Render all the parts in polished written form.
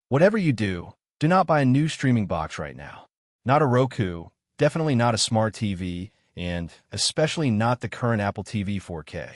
Whatever you do not buy a new streaming box right now. Not a Roku, definitely not a smart TV, and especially not the current Apple TV 4K.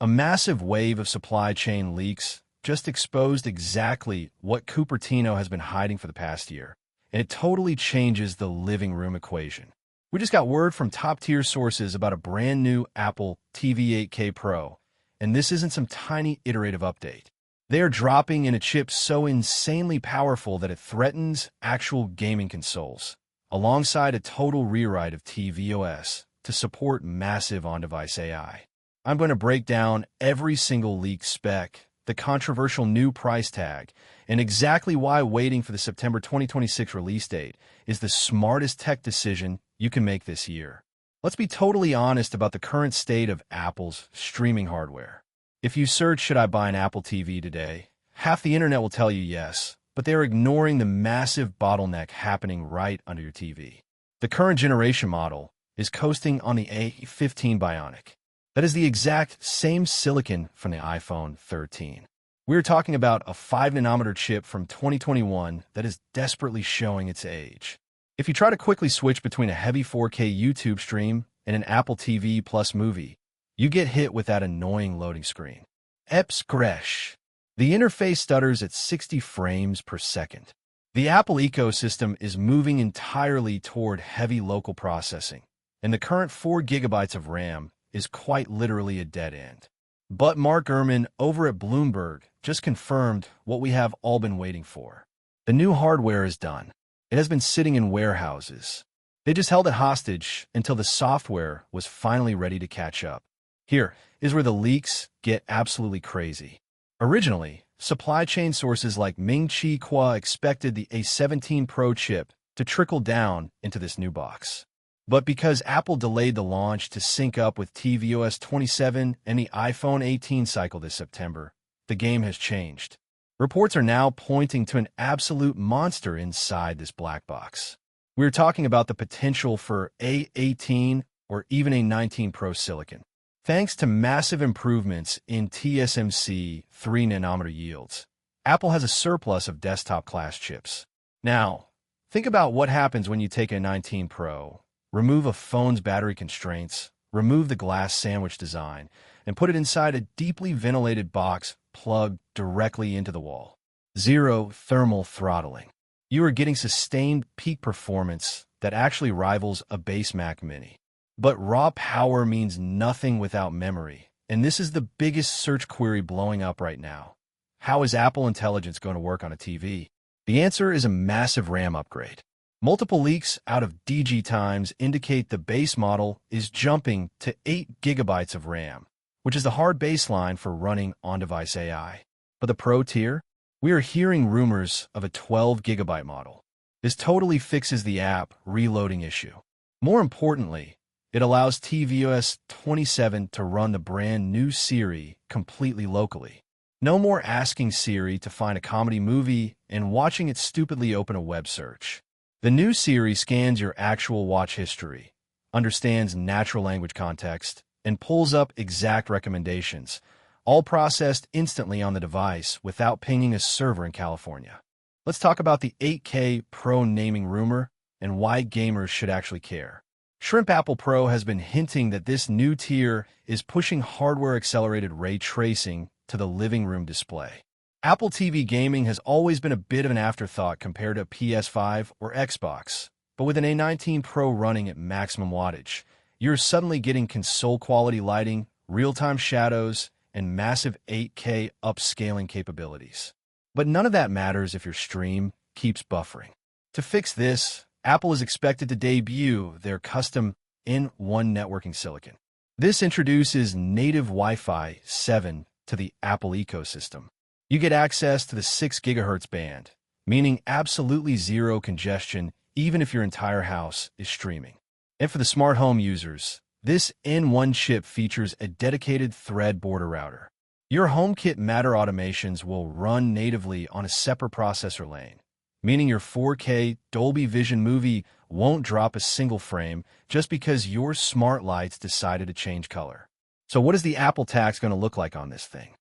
A massive wave of supply chain leaks just exposed exactly what Cupertino has been hiding for the past year, and it totally changes the living room equation. We just got word from top-tier sources about a brand new Apple TV 8K Pro, and this isn't some tiny iterative update. They are dropping in a chip so insanely powerful that it threatens actual gaming consoles, alongside a total rewrite of tvOS to support massive on-device AI. I'm going to break down every single leaked spec, the controversial new price tag, and exactly why waiting for the September 2026 release date is the smartest tech decision you can make this year. Let's be totally honest about the current state of Apple's streaming hardware. If you search, should I buy an Apple TV today? Half the internet will tell you yes, but they are ignoring the massive bottleneck happening right under your TV. The current generation model is coasting on the A15 Bionic. That is the exact same silicon from the iPhone 13. We're talking about a 5nm chip from 2021 that is desperately showing its age. If you try to quickly switch between a heavy 4K YouTube stream and an Apple TV Plus movie, you get hit with that annoying loading screen. Eps crash. The interface stutters at 60 frames per second. The Apple ecosystem is moving entirely toward heavy local processing, and the current 4 GB of RAM is quite literally a dead end. But Mark Gurman over at Bloomberg just confirmed what we have all been waiting for. The new hardware is done. It has been sitting in warehouses. They just held it hostage until the software was finally ready to catch up. Here is where the leaks get absolutely crazy. Originally, supply chain sources like Ming-Chi Kuo expected the A17 Pro chip to trickle down into this new box. But because Apple delayed the launch to sync up with tvOS 27 and the iPhone 18 cycle this September, the game has changed. Reports are now pointing to an absolute monster inside this black box. We're talking about the potential for A18 or even a 19 Pro silicon. Thanks to massive improvements in TSMC 3nm yields, Apple has a surplus of desktop-class chips. Now, think about what happens when you take a 19 Pro, remove a phone's battery constraints, remove the glass sandwich design, and put it inside a deeply ventilated box plugged directly into the wall. Zero thermal throttling. You are getting sustained peak performance that actually rivals a base Mac Mini. But raw power means nothing without memory, and this is the biggest search query blowing up right now. How is Apple Intelligence going to work on a TV? The answer is a massive RAM upgrade. Multiple leaks out of DigiTimes indicate the base model is jumping to 8 GB of RAM, which is the hard baseline for running on-device AI. For the Pro tier, we are hearing rumors of a 12 GB model. This totally fixes the app reloading issue. More importantly, it allows tvOS 27 to run the brand new Siri completely locally. No more asking Siri to find a comedy movie and watching it stupidly open a web search. The new Siri scans your actual watch history, understands natural language context, and pulls up exact recommendations, all processed instantly on the device without pinging a server in California. Let's talk about the 8K Pro naming rumor and why gamers should actually care. Shrimp Apple Pro has been hinting that this new tier is pushing hardware-accelerated ray tracing to the living room display. Apple TV gaming has always been a bit of an afterthought compared to PS5 or Xbox, but with an A19 Pro running at maximum wattage, you're suddenly getting console-quality lighting, real-time shadows, and massive 8K upscaling capabilities. But none of that matters if your stream keeps buffering. To fix this, Apple is expected to debut their custom N1 networking silicon. This introduces native Wi-Fi 7 to the Apple ecosystem. You get access to the 6 GHz band, meaning absolutely zero congestion even if your entire house is streaming. And for the smart home users, this N1 chip features a dedicated thread border router. Your HomeKit Matter automations will run natively on a separate processor lane, meaning your 4K Dolby Vision movie won't drop a single frame just because your smart lights decided to change color. So what is the Apple tax going to look like on this thing?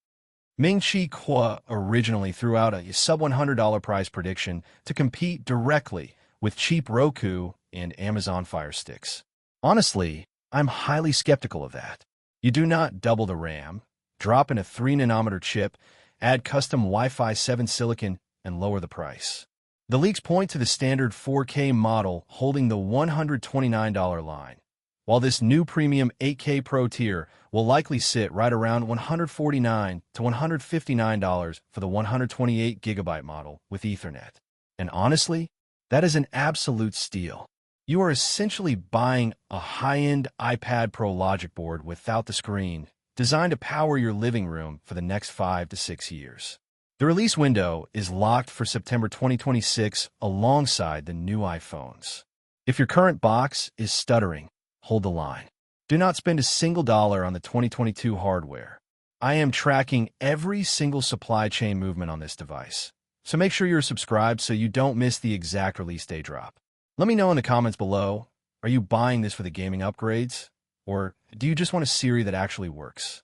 Ming-Chi Kuo originally threw out a sub-$100 price prediction to compete directly with cheap Roku and Amazon Fire Sticks. Honestly, I'm highly skeptical of that. You do not double the RAM, drop in a 3nm chip, add custom Wi-Fi 7 silicon, and lower the price. The leaks point to the standard 4K model holding the $129 line, while this new premium 8K Pro tier will likely sit right around $149 to $159 for the 128GB model with Ethernet. And honestly, that is an absolute steal. You are essentially buying a high-end iPad Pro Logic board without the screen, designed to power your living room for the next 5 to 6 years. The release window is locked for September 2026 alongside the new iPhones. If your current box is stuttering, hold the line. Do not spend a single dollar on the 2022 hardware. I am tracking every single supply chain movement on this device, so make sure you're subscribed so you don't miss the exact release day drop. Let me know in the comments below, are you buying this for the gaming upgrades? Or do you just want a Siri that actually works?